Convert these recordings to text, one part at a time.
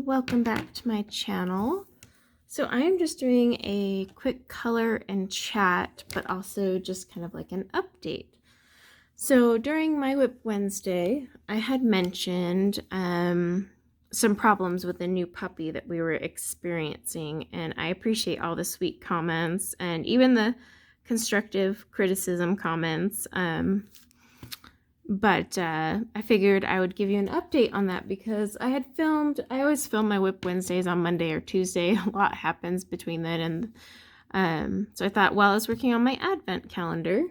welcome back to my channel. So I am just doing a quick color and chat, but also just kind of like an update. So during my WIP Wednesday, I had mentioned some problems with the new puppy that we were experiencing, and I appreciate all the sweet comments and even the constructive criticism comments. But I figured I would give you an update on that because I always film my WIP Wednesdays on Monday or Tuesday. A lot happens between then and so I thought while I was working on my advent calendar,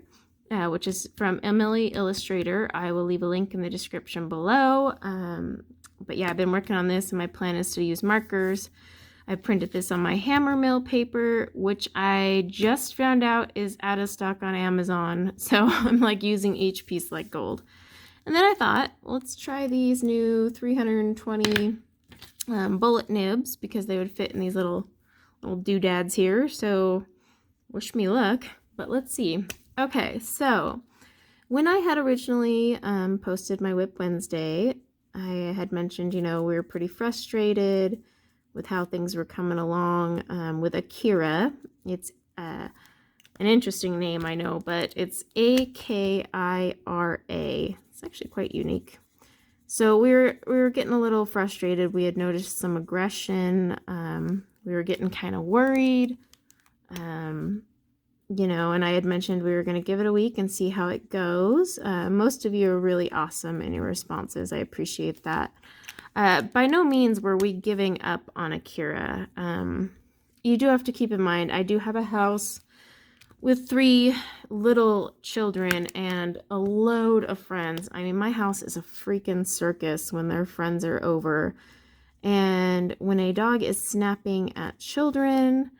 which is from Emily Illustrator, I will leave a link in the description below. But yeah, I've been working on this and my plan is to use markers. I printed this on my hammer mill paper, which I just found out is out of stock on Amazon. So I'm like using each piece like gold. And then I thought, let's try these new 320 bullet nibs because they would fit in these little doodads here. So wish me luck, but let's see. Okay, so when I had originally posted my WIP Wednesday, I had mentioned, we were pretty frustrated with how things were coming along with Akira. It's an interesting name, I know, but it's Akira. It's actually quite unique. So we were getting a little frustrated. We had noticed some aggression. We were getting kind of worried. And I had mentioned we were going to give it a week and see how it goes. Most of you are really awesome in your responses. I appreciate that. By no means were we giving up on Akira. You do have to keep in mind, I do have a house with 3 little children and a load of friends. I mean, my house is a freaking circus when their friends are over. And when a dog is snapping at children,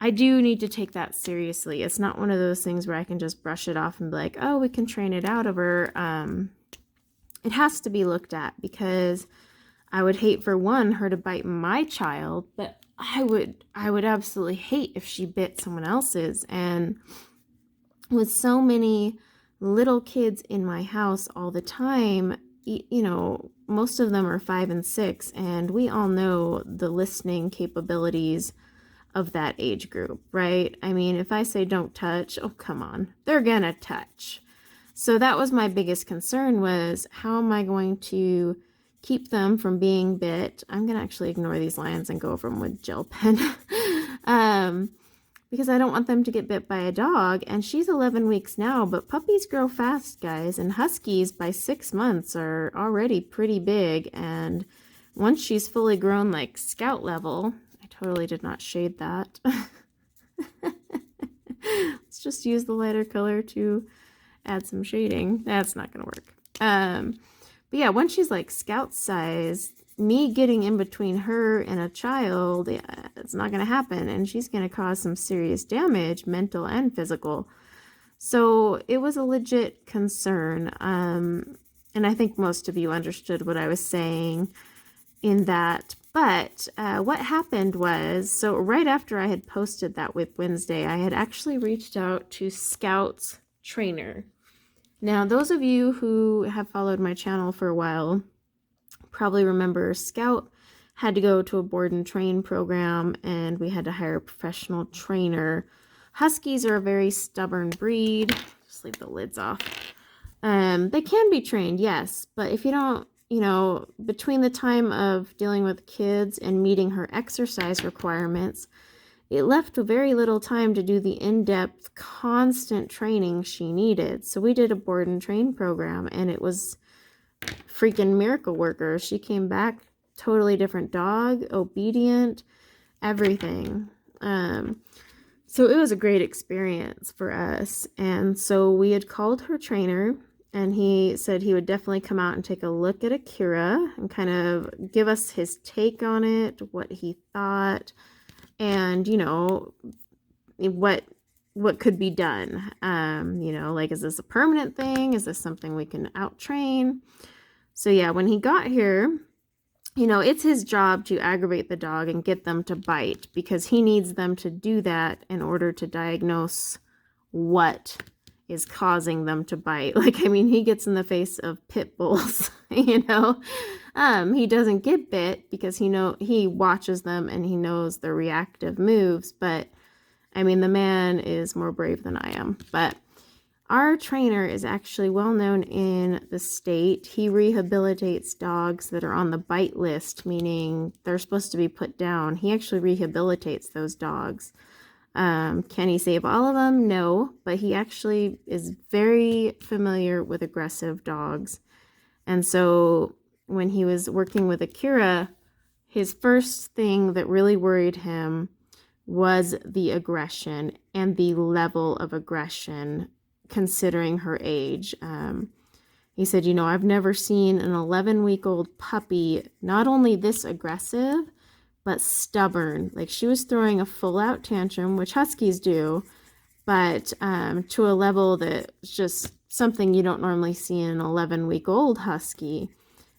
I do need to take that seriously. It's not one of those things where I can just brush it off and be like, oh, we can train it out of her. It has to be looked at because I would hate for her to bite my child, but I would absolutely hate if she bit someone else's. And with so many little kids in my house all the time, most of them are 5 and 6, and we all know the listening capabilities of that age group, right? I mean, if I say don't touch, oh, come on, they're gonna touch. So that was my biggest concern, was how am I going to keep them from being bit? I'm going to actually ignore these lines and go over them with gel pen because I don't want them to get bit by a dog. And she's 11 weeks now, but puppies grow fast, guys. And huskies by 6 months are already pretty big. And once she's fully grown, like scout level, I totally did not shade that. Let's just use the lighter color to add some shading. That's not going to work. But yeah, when she's like scout size, me getting in between her and a child, it's not going to happen. And she's going to cause some serious damage, mental and physical. So it was a legit concern. And I think most of you understood what I was saying in that. But what happened was, so right after I had posted that WIP Wednesday, I had actually reached out to Scout's trainer. Now, those of you who have followed my channel for a while probably remember Scout had to go to a board and train program, and we had to hire a professional trainer. Huskies are a very stubborn breed. Just leave the lids off. They can be trained, yes, but if you don't, between the time of dealing with kids and meeting her exercise requirements, it left very little time to do the in-depth, constant training she needed. So we did a board and train program, and it was freaking miracle worker. She came back, totally different dog, obedient, everything. So it was a great experience for us. And so we had called her trainer, and he said he would definitely come out and take a look at Akira and kind of give us his take on it, what he thought, and what could be done. Like, is this a permanent thing? Is this something we can out train? So yeah, when he got here, it's his job to aggravate the dog and get them to bite, because he needs them to do that in order to diagnose what is causing them to bite. Like, I mean, he gets in the face of pit bulls, you know. He doesn't get bit because he watches them and he knows their reactive moves, but I mean, the man is more brave than I am. But our trainer is actually well known in the state. He rehabilitates dogs that are on the bite list, meaning they're supposed to be put down. He actually rehabilitates those dogs. Can he save all of them? No, but he actually is very familiar with aggressive dogs. And so when he was working with Akira, his first thing that really worried him was the aggression and the level of aggression considering her age. He said, I've never seen an 11-week-old puppy not only this aggressive, but stubborn. Like, she was throwing a full-out tantrum, which huskies do, but to a level that's just something you don't normally see in an 11-week-old husky.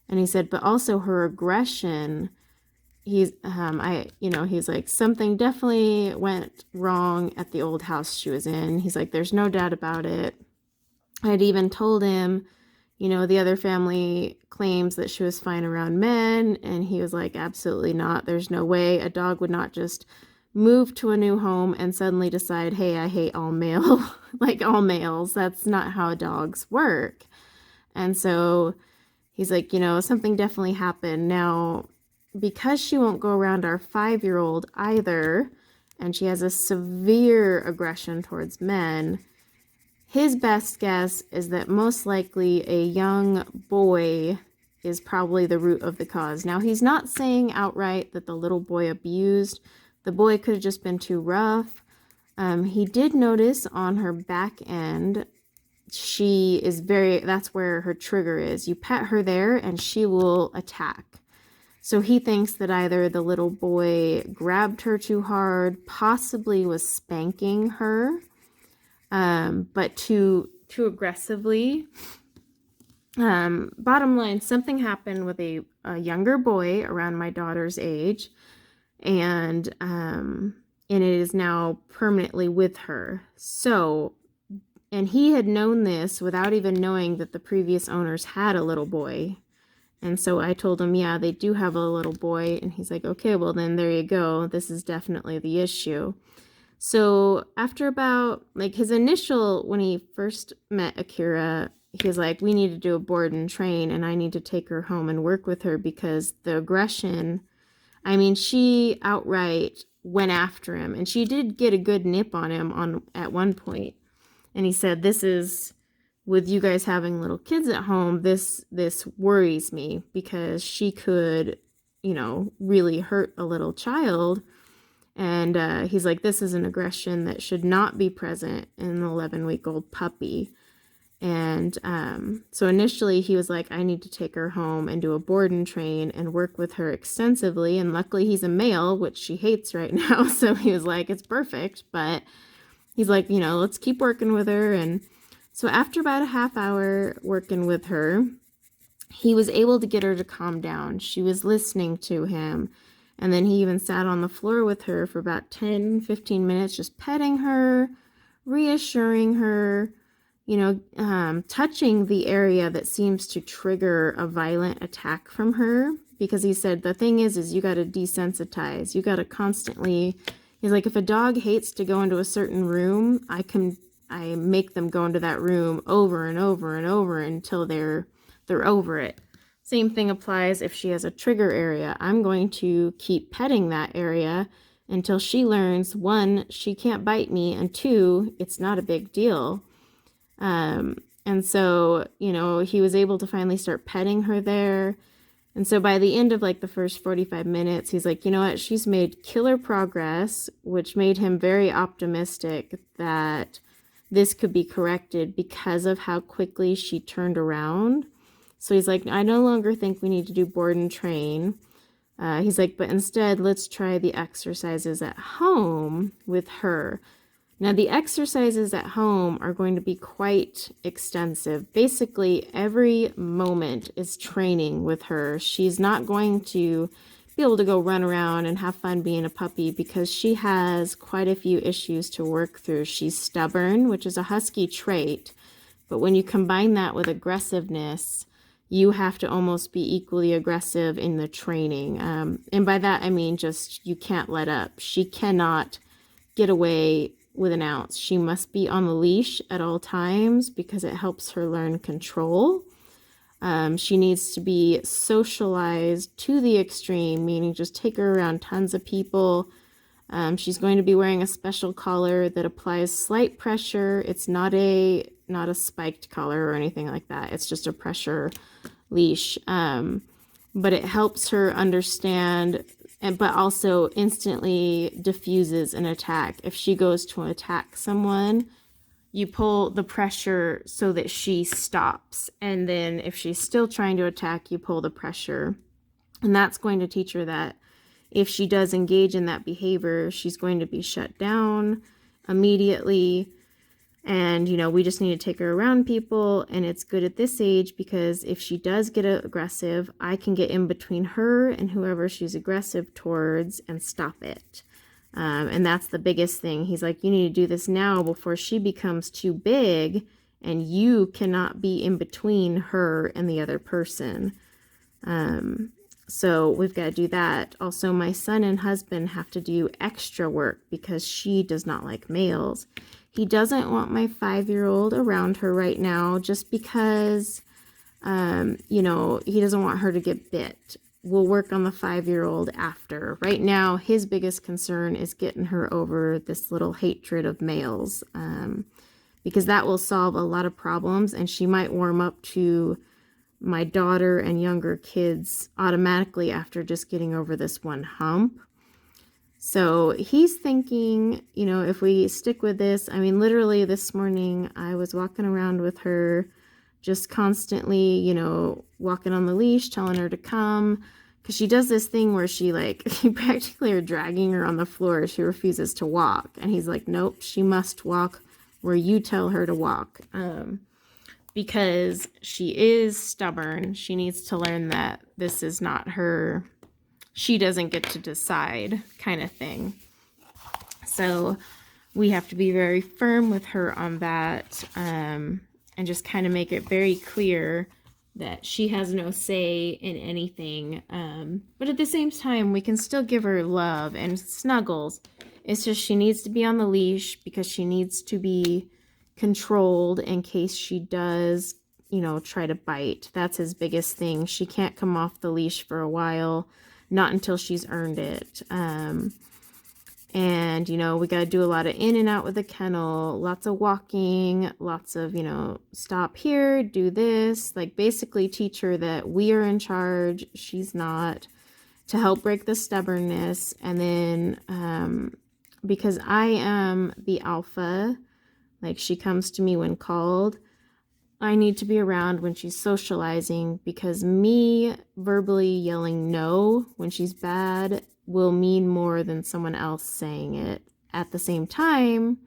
And he said, but also her aggression, he's like, something definitely went wrong at the old house she was in. He's like, there's no doubt about it. I had even told him, the other family claims that she was fine around men, and he was like, absolutely not. There's no way a dog would not just move to a new home and suddenly decide, hey, I hate all all males. That's not how dogs work. And so he's like, something definitely happened. Now, because she won't go around our 5-year-old either, and she has a severe aggression towards men, his best guess is that most likely a young boy is probably the root of the cause. Now, he's not saying outright that the little boy abused. The boy could have just been too rough. He did notice on her back end, that's where her trigger is. You pet her there and she will attack. So he thinks that either the little boy grabbed her too hard, possibly was spanking her, but too aggressively. Bottom line, something happened with a younger boy around my daughter's age, and it is now permanently with her. So, and he had known this without even knowing that the previous owners had a little boy. And so I told him, yeah, they do have a little boy. And he's like, okay, well then there you go. This is definitely the issue. So after about, like, his initial, when he first met Akira, he was like, we need to do a board and train, and I need to take her home and work with her because the aggression, I mean, she outright went after him, and she did get a good nip on him at one point. And he said, this is, with you guys having little kids at home, this worries me because she could, really hurt a little child. And he's like, this is an aggression that should not be present in an 11-week-old puppy. And so initially he was like, I need to take her home and do a board and train and work with her extensively. And luckily he's a male, which she hates right now. So he was like, it's perfect. But he's like, let's keep working with her. And so after about a half hour working with her, he was able to get her to calm down. She was listening to him. And then he even sat on the floor with her for about 10, 15 minutes, just petting her, reassuring her, touching the area that seems to trigger a violent attack from her. Because he said, the thing is you got to desensitize. You got to constantly, he's like, if a dog hates to go into a certain room, I make them go into that room over and over and over until they're over it. Same thing applies if she has a trigger area. I'm going to keep petting that area until she learns, 1, she can't bite me, and 2, it's not a big deal. And so, he was able to finally start petting her there. And so by the end of like the first 45 minutes, he's like, you know what, she's made killer progress, which made him very optimistic that this could be corrected because of how quickly she turned around. So he's like, I no longer think we need to do board and train. He's like, but instead, let's try the exercises at home with her. Now, the exercises at home are going to be quite extensive. Basically, every moment is training with her. She's not going to be able to go run around and have fun being a puppy, because she has quite a few issues to work through. She's stubborn, which is a husky trait, but when you combine that with aggressiveness, you have to almost be equally aggressive in the training. And by that, I mean just you can't let up. She cannot get away with an ounce. She must be on the leash at all times because it helps her learn control. She needs to be socialized to the extreme, meaning just take her around tons of people. She's going to be wearing a special collar that applies slight pressure. It's not a spiked collar or anything like that. It's just a pressure leash. But it helps her understand, but also instantly diffuses an attack. If she goes to attack someone, you pull the pressure so that she stops. And then if she's still trying to attack, you pull the pressure. And that's going to teach her that if she does engage in that behavior, she's going to be shut down immediately. And, you know, we just need to take her around people. And it's good at this age because if she does get aggressive, I can get in between her and whoever she's aggressive towards and stop it. And that's the biggest thing. He's like, you need to do this now before she becomes too big and you cannot be in between her and the other person. So we've got to do that. Also, my son and husband have to do extra work because she does not like males. He doesn't want my 5-year-old around her right now just because, you know, he doesn't want her to get bit. We'll work on the 5-year-old after. Right now, his biggest concern is getting her over this little hatred of males, because that will solve a lot of problems, and she might warm up to my daughter and younger kids automatically after just getting over this one hump. So he's thinking, you know, if we stick with this, I mean, literally this morning I was walking around with her, just constantly, you know, walking on the leash, telling her to come, because she does this thing where she like, you practically are dragging her on the floor. She refuses to walk. And he's like, nope, she must walk where you tell her to walk. Because she is stubborn. She needs to learn that this is not her, she doesn't get to decide kind of thing. So we have to be very firm with her on that. And just kind of make it very clear that she has no say in anything. But at the same time, we can still give her love and snuggles. It's just she needs to be on the leash because she needs to be controlled in case she does, you know, try to bite. That's his biggest thing. She can't come off the leash for a while, not until she's earned it. And, you know, we got to do a lot of in and out with the kennel, lots of walking, lots of, you know, stop here, do this, like basically teach her that we are in charge, she's not, to help break the stubbornness. And then, because I am the alpha, like she comes to me when called, I need to be around when she's socializing, because me verbally yelling no when she's bad will mean more than someone else saying it. At the same time,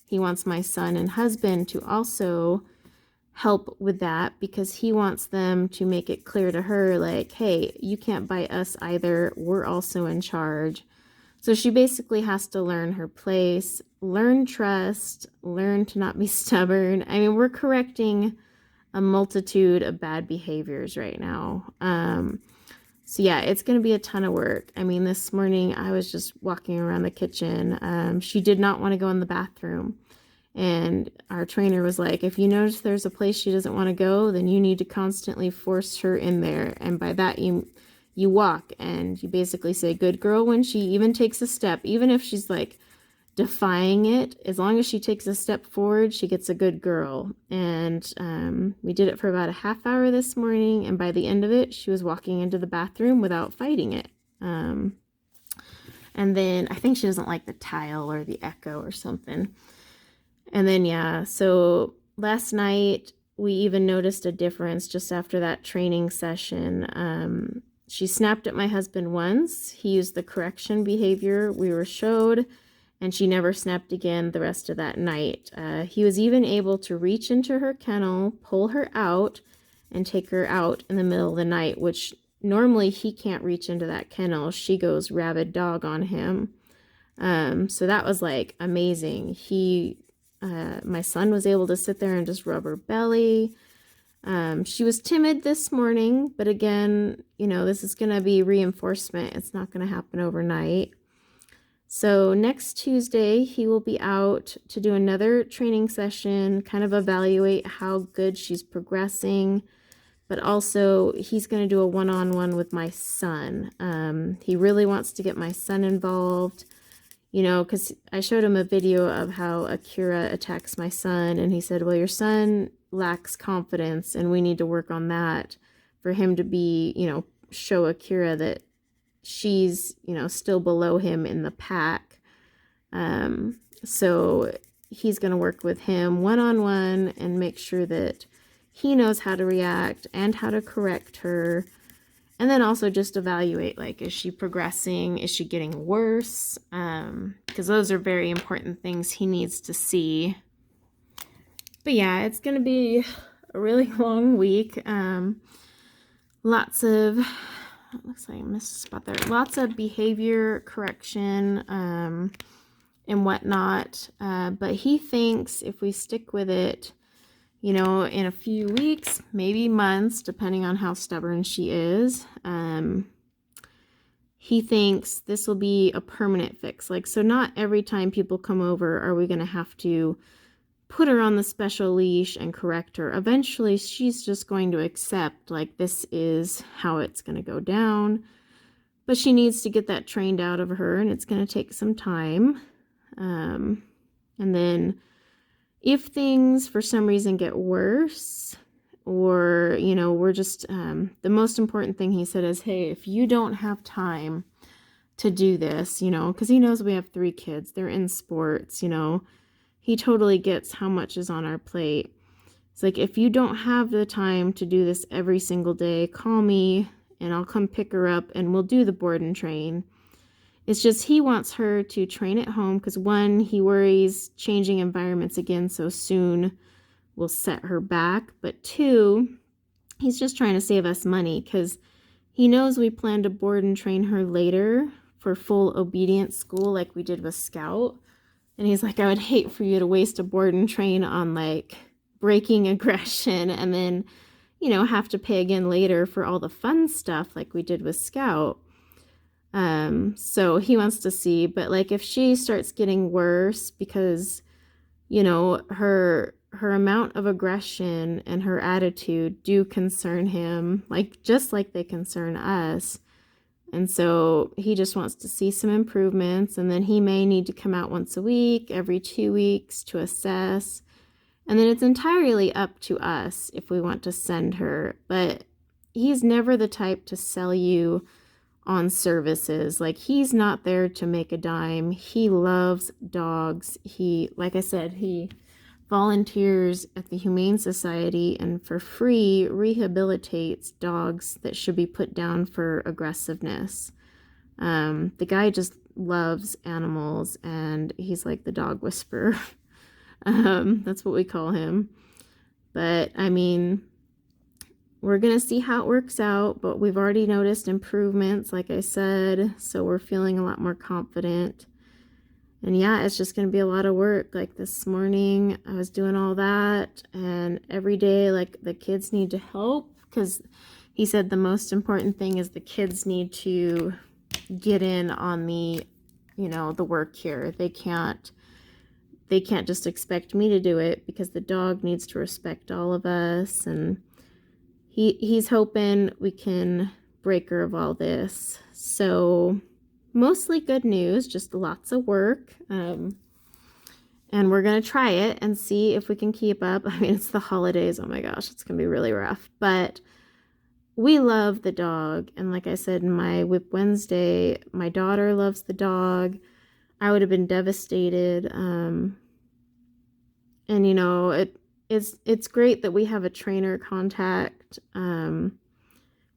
he wants my son and husband to also help with that, because he wants them to make it clear to her, like, hey, you can't bite us either. We're also in charge. So she basically has to learn her place, learn trust, learn to not be stubborn. I mean, we're correcting a multitude of bad behaviors right now. So yeah, it's going to be a ton of work. I mean, this morning I was just walking around the kitchen. She did not want to go in the bathroom. And our trainer was like, if you notice there's a place she doesn't want to go, then you need to constantly force her in there. And by that, you walk and you basically say, good girl, when she even takes a step, even if she's like defying it, as long as she takes a step forward, she gets a good girl. And we did it for about a half hour this morning, and by the end of it, she was walking into the bathroom without fighting it. And then I think she doesn't like the tile or the echo or something. And then yeah, so last night we even noticed a difference just after that training session. She snapped at my husband once. He used the correction behavior we were showed, and she never snapped again the rest of that night. He was even able to reach into her kennel, pull her out, and take her out in the middle of the night, which normally he can't reach into that kennel. She goes rabid dog on him. So that was like amazing. My son was able to sit there and just rub her belly. She was timid this morning, but again, this is going to be reinforcement. It's not going to happen overnight. So next Tuesday, he will be out to do another training session, kind of evaluate how good she's progressing, but also he's going to do a one-on-one with my son. He really wants to get my son involved, because I showed him a video of how Akira attacks my son, and he said, well, your son lacks confidence, and we need to work on that for him to be, show Akira that she's, still below him in the pack. So he's going to work with him one-on-one and make sure that he knows how to react and how to correct her. And then also just evaluate, like, is she progressing? Is she getting worse? Because those are very important things he needs to see. But yeah, it's going to be a really long week. Lots of, it looks like I missed a spot there. Lots of behavior correction and whatnot. But he thinks if we stick with it, in a few weeks, maybe months, depending on how stubborn she is, he thinks this will be a permanent fix. Like, so not every time people come over are we going to have to put her on the special leash and correct her. Eventually, she's just going to accept, like, this is how it's going to go down. But she needs to get that trained out of her, and it's going to take some time. And then if things for some reason get worse, or, we're just, the most important thing he said is, hey, if you don't have time to do this, because he knows we have 3 kids, they're in sports, he totally gets how much is on our plate. It's like, if you don't have the time to do this every single day, call me and I'll come pick her up and we'll do the board and train. It's just he wants her to train at home because, one, he worries changing environments again so soon will set her back. But 2, he's just trying to save us money because he knows we plan to board and train her later for full obedience school like we did with Scout. And he's like, I would hate for you to waste a board and train on, like, breaking aggression and then, have to pay again later for all the fun stuff like we did with Scout. So he wants to see, but, like, if she starts getting worse because, her amount of aggression and her attitude do concern him, like, just like they concern us. And so he just wants to see some improvements, and then he may need to come out once a week, every 2 weeks to assess. And then it's entirely up to us if we want to send her. But he's never the type to sell you on services. Like, he's not there to make a dime. He loves dogs. He, like I said, he volunteers at the Humane Society and for free rehabilitates dogs that should be put down for aggressiveness. The guy just loves animals, and he's like the dog whisperer. That's what we call him. But I mean, we're going to see how it works out, but we've already noticed improvements, like I said, so we're feeling a lot more confident. And yeah, it's just going to be a lot of work. Like this morning, I was doing all that, and every day, like, the kids need to help, because he said the most important thing is the kids need to get in on the, the work here. They can't just expect me to do it, because the dog needs to respect all of us. And he's hoping we can break her of all this. So mostly good news, just lots of work. And we're going to try it and see if we can keep up. I mean, it's the holidays. Oh my gosh, it's going to be really rough. But we love the dog. And like I said in my WIP Wednesday, my daughter loves the dog. I would have been devastated. And, it's great that we have a trainer contact.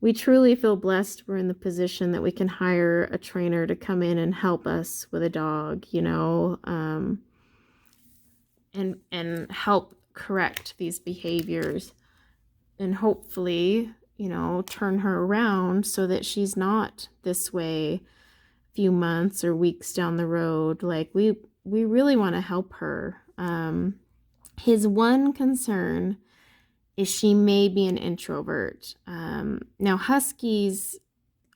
We truly feel blessed we're in the position that we can hire a trainer to come in and help us with a dog, and help correct these behaviors. And hopefully, you know, turn her around so that she's not this way a few months or weeks down the road. Like we really want to help her. His one concern is she may be an introvert. Now Huskies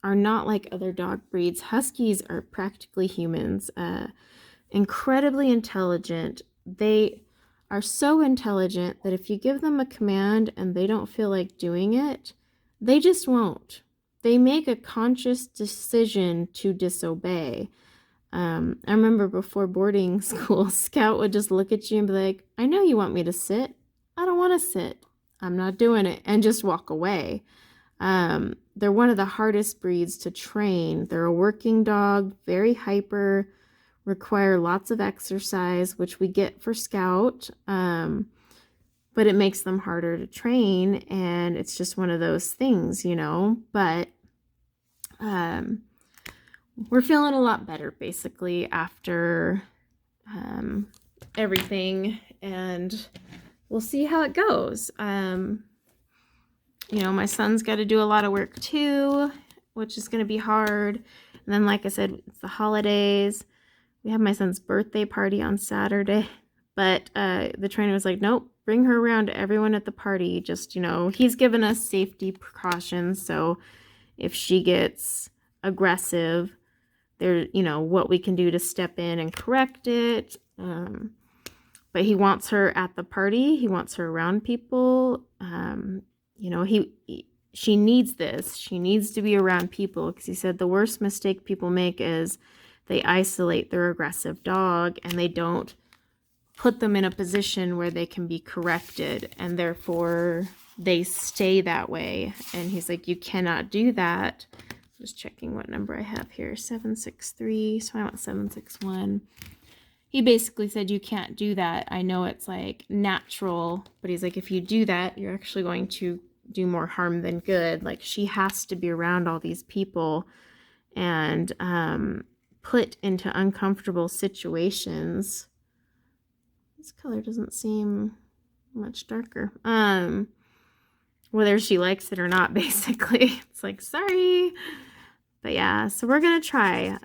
are not like other dog breeds. Huskies are practically humans, incredibly intelligent. They are so intelligent that if you give them a command and they don't feel like doing it, they just won't. They make a conscious decision to disobey. I remember before boarding school, Scout would just look at you and be like, I know you want me to sit. I don't want to sit. I'm not doing it, and just walk away. They're one of the hardest breeds to train. They're a working dog, very hyper, require lots of exercise, which we get for Scout, but it makes them harder to train, and it's just one of those things, you know. But we're feeling a lot better, basically, after everything, and we'll see how it goes. You know, my son's got to do a lot of work too, which is going to be hard. And then, like I said, it's the holidays. We have my son's birthday party on Saturday, but the trainer was like, nope, bring her around to everyone at the party. Just, you know, he's given us safety precautions. So if she gets aggressive, there, you know, what we can do to step in and correct it. But he wants her at the party. He wants her around people. You know, she needs this. She needs to be around people, because he said the worst mistake people make is they isolate their aggressive dog and they don't put them in a position where they can be corrected, and therefore they stay that way. And he's like, you cannot do that. Just checking what number I have here, 763. So I want 761. He basically said, you can't do that. I know it's like natural, but he's like, if you do that, you're actually going to do more harm than good. Like, she has to be around all these people and put into uncomfortable situations. This color doesn't seem much darker. Whether she likes it or not, basically. It's like, sorry. But yeah, so we're going to try.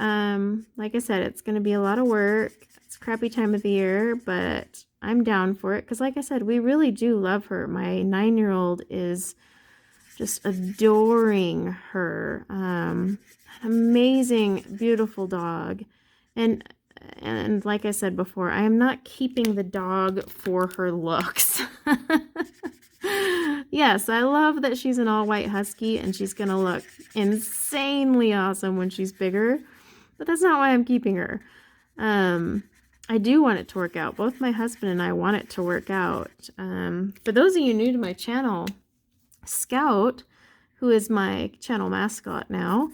Like I said, it's going to be a lot of work. It's a crappy time of the year, but I'm down for it. Because like I said, we really do love her. My 9-year-old is just adoring her. An amazing, beautiful dog. And like I said before, I am not keeping the dog for her looks. Yes, I love that she's an all-white husky and she's going to look insanely awesome when she's bigger, but that's not why I'm keeping her. I do want it to work out. Both my husband and I want it to work out. For those of you new to my channel, Scout, who is my channel mascot now,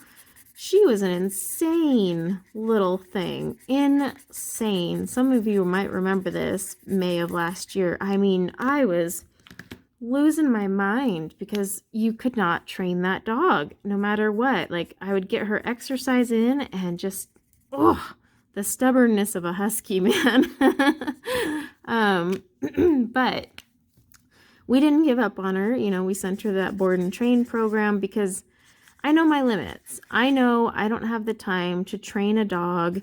she was an insane little thing. Insane. Some of you might remember this, May of last year. I mean, I was losing my mind because you could not train that dog no matter what. Like, I would get her exercise in and just, oh, the stubbornness of a husky, man. But we didn't give up on her. You know, we sent her to that board and train program because I know my limits. I know I don't have the time to train a dog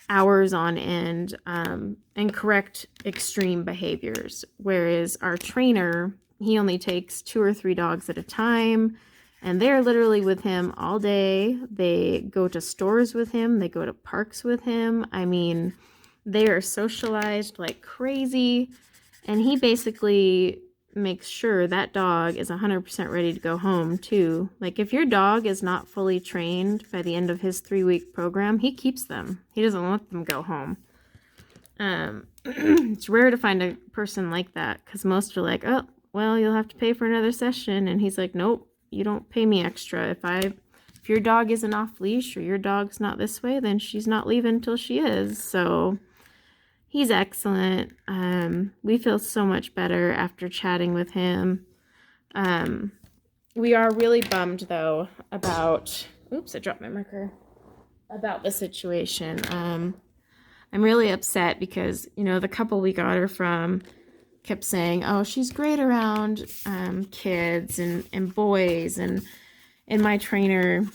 hours on end and correct extreme behaviors. Whereas our trainer, he only takes 2 or 3 dogs at a time, and they're literally with him all day. They go to stores with him. They go to parks with him. I mean, they are socialized like crazy. And he basically makes sure that dog is 100% ready to go home too. Like, if your dog is not fully trained by the end of his 3-week program, he keeps them. He doesn't let them go home. It's rare to find a person like that, because most are like, oh, well, you'll have to pay for another session. And he's like, nope, you don't pay me extra. If your dog isn't off leash or your dog's not this way, then she's not leaving until she is. So he's excellent. We feel so much better after chatting with him. We are really bummed, though, about... Oops, I dropped my marker. About the situation. I'm really upset because, you know, the couple we got her from, kept saying, oh, she's great around kids and boys. And my trainer,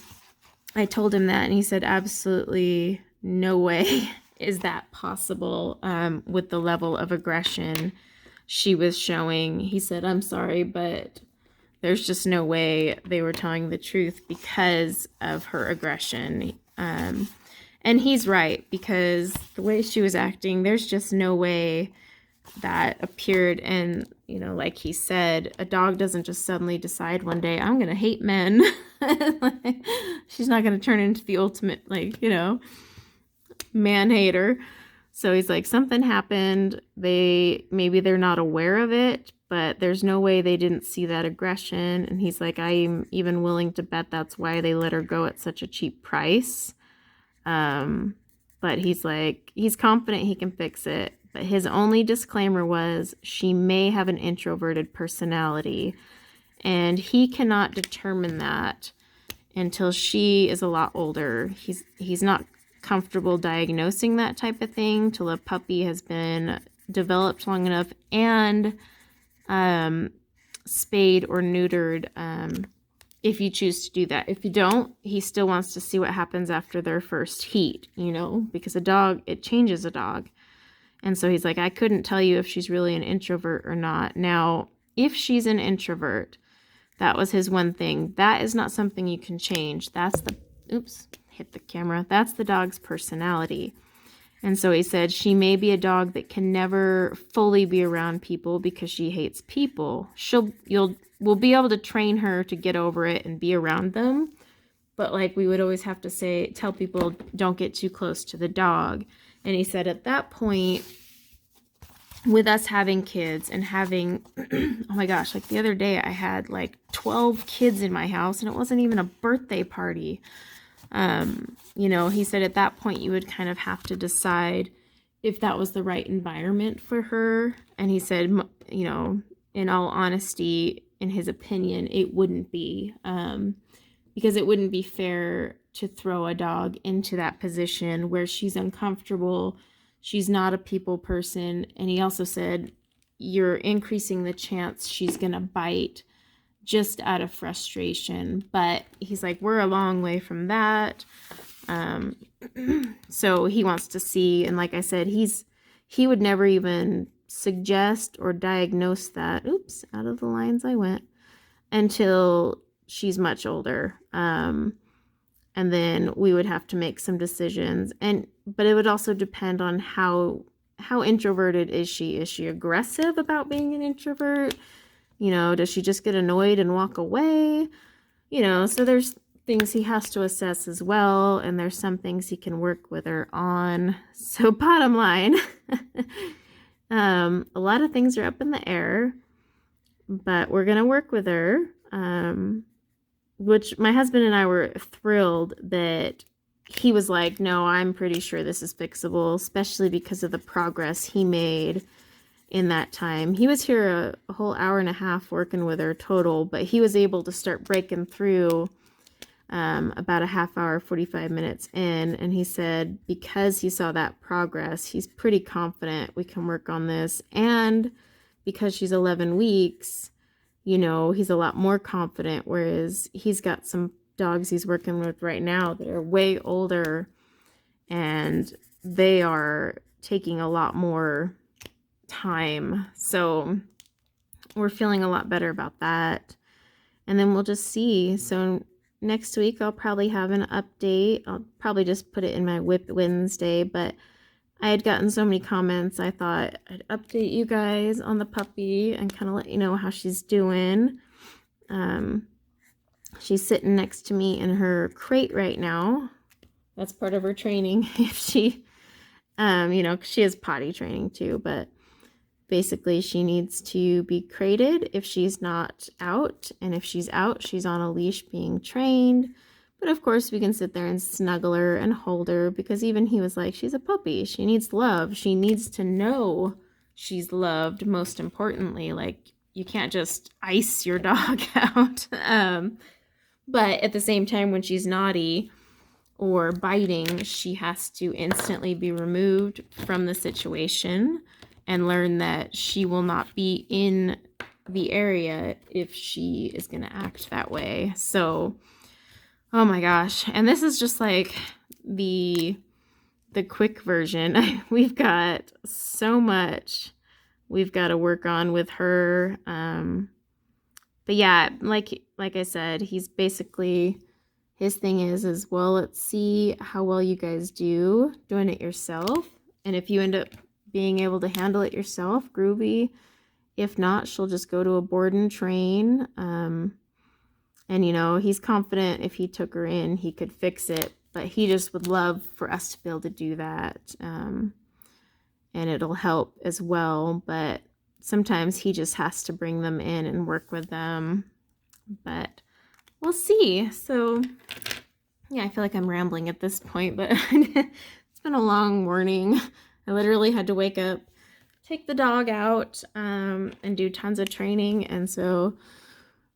I told him that, and he said, absolutely no way is that possible with the level of aggression she was showing. He said, I'm sorry, but there's just no way they were telling the truth because of her aggression. And he's right, because the way she was acting, there's just no way that appeared. And, you know, like he said, a dog doesn't just suddenly decide one day, I'm going to hate men. Like, she's not going to turn into the ultimate, like, you know, man hater. So he's like, something happened. Maybe they're not aware of it, but there's no way they didn't see that aggression. And he's like, I'm even willing to bet that's why they let her go at such a cheap price. But he's like, he's confident he can fix it. But his only disclaimer was she may have an introverted personality. And he cannot determine that until she is a lot older. He's not comfortable diagnosing that type of thing till a puppy has been developed long enough and spayed or neutered, if you choose to do that. If you don't, he still wants to see what happens after their first heat, you know, because a dog, it changes a dog. And so he's like, I couldn't tell you if she's really an introvert or not. Now, if she's an introvert, that was his one thing. That is not something you can change. That's the, oops, hit the camera. That's the dog's personality. And so he said, she may be a dog that can never fully be around people because she hates people. We'll be able to train her to get over it and be around them. But like we would always have to tell people, don't get too close to the dog. And he said at that point, with us having kids and having, oh my gosh, like the other day I had like 12 kids in my house and it wasn't even a birthday party. You know, he said at that point you would kind of have to decide if that was the right environment for her. And he said, you know, in all honesty, in his opinion, it wouldn't be, because it wouldn't be fair to throw a dog into that position where she's uncomfortable. She's not a people person. And he also said, you're increasing the chance she's going to bite just out of frustration. But he's like, we're a long way from that. So he wants to see. And like I said, he would never even suggest or diagnose that. Oops, out of the lines I went. Until she's much older. And then we would have to make some decisions. But it would also depend on how introverted is she? Is she aggressive about being an introvert? You know, does she just get annoyed and walk away? You know, so there's things he has to assess as well. And there's some things he can work with her on. So bottom line, a lot of things are up in the air, but we're going to work with her. Which my husband and I were thrilled that he was like, no, I'm pretty sure this is fixable, especially because of the progress he made in that time. He was here a whole hour and a half working with her total, but he was able to start breaking through about a half hour, 45 minutes in. And he said, because he saw that progress, he's pretty confident we can work on this. And because she's 11 weeks, you know, he's a lot more confident, whereas he's got some dogs he's working with right now that are way older and they are taking a lot more time. So we're feeling a lot better about that. And then we'll just see. So next week I'll probably have an update. I'll probably just put it in my WIP Wednesday, but I had gotten so many comments, I thought I'd update you guys on the puppy and kind of let you know how she's doing. She's sitting next to me in her crate right now. That's part of her training. If she, you know, she has potty training too, but basically she needs to be crated if she's not out. And if she's out, she's on a leash being trained. But of course, we can sit there and snuggle her and hold her, because even he was like, she's a puppy. She needs love. She needs to know she's loved, most importantly. Like, you can't just ice your dog out. But at the same time, when she's naughty or biting, she has to instantly be removed from the situation and learn that she will not be in the area if she is going to act that way. So, oh my gosh. And this is just like the quick version. We've got so much we've got to work on with her. But yeah, like I said, he's basically, his thing is, well, let's see how well you guys do doing it yourself. And if you end up being able to handle it yourself, groovy. If not, she'll just go to a board and train. And, you know, he's confident if he took her in, he could fix it. But he just would love for us to be able to do that. And it'll help as well. But sometimes he just has to bring them in and work with them. But we'll see. So, yeah, I feel like I'm rambling at this point. But it's been a long morning. I literally had to wake up, take the dog out, and do tons of training. And so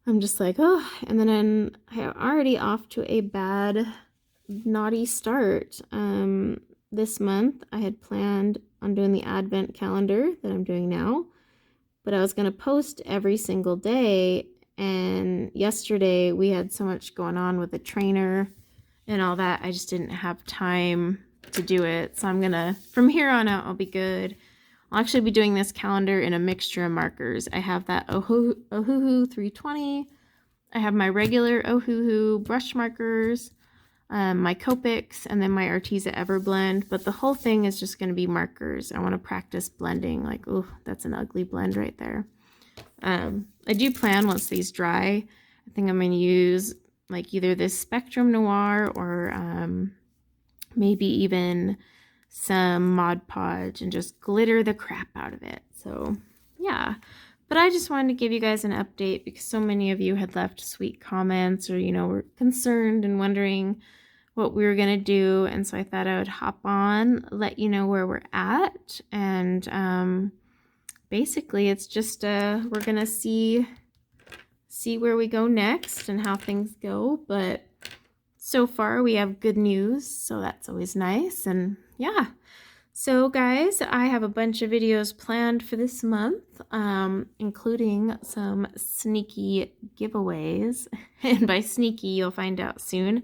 I'm just like, oh, and then I'm already off to a bad, naughty start. This month I had planned on doing the advent calendar that I'm doing now, but I was going to post every single day. And yesterday we had so much going on with the trainer and all that, I just didn't have time to do it. So I'm gonna, from here on out, I'll be good. I'll actually be doing this calendar in a mixture of markers. I have that Ohuhu 320. I have my regular Ohuhu brush markers, my Copics, and then my Arteza Everblend. But the whole thing is just going to be markers. I want to practice blending. Like, oh, that's an ugly blend right there. I do plan, once these dry, I think I'm going to use like either this Spectrum Noir or maybe even some Mod Podge and just glitter the crap out of it. So yeah, but I just wanted to give you guys an update because so many of you had left sweet comments, or, you know, were concerned and wondering what we were going to do. And so I thought I would hop on, let you know where we're at. And basically it's just we're going to see where we go next and how things go. But so far we have good news, so that's always nice. And yeah, so guys, I have a bunch of videos planned for this month, including some sneaky giveaways. And by sneaky, you'll find out soon.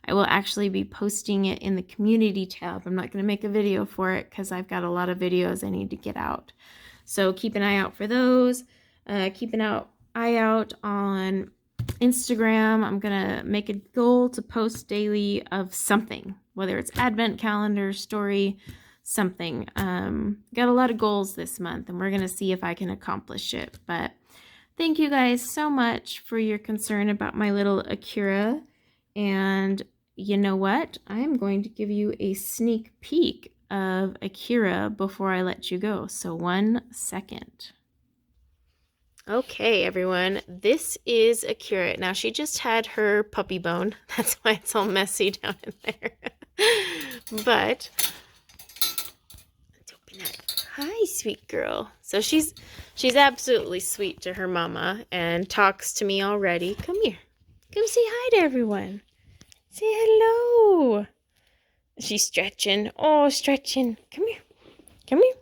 I will actually be posting it in the community tab. I'm not going to make a video for it because I've got a lot of videos I need to get out. So keep an eye out for those. Keep an eye out on Instagram. I'm gonna make a goal to post daily of something, whether it's advent calendar, story, something. Got a lot of goals this month, and we're gonna see if I can accomplish it. But thank you guys so much for your concern about my little Akira. And you know what? I'm going to give you a sneak peek of Akira before I let you go. So 1 second. Okay, everyone, this is Akira. Now, she just had her puppy bone. That's why it's all messy down in there. But, let's open that. Hi, sweet girl. So she's absolutely sweet to her mama and talks to me already. Come here. Come say hi to everyone. Say hello. She's stretching. Oh, stretching. Come here. Come here.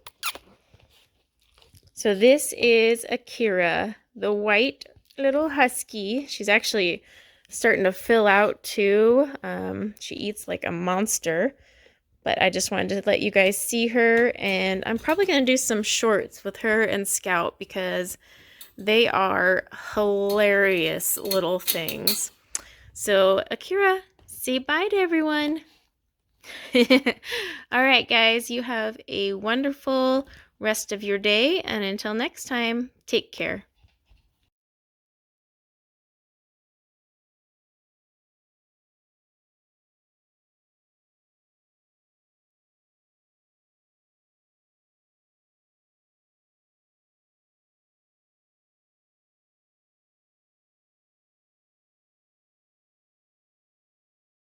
So this is Akira, the white little husky. She's actually starting to fill out too. She eats like a monster, but I just wanted to let you guys see her. And I'm probably going to do some shorts with her and Scout because they are hilarious little things. So Akira, say bye to everyone. All right, guys, you have a wonderful rest of your day, and until next time, take care.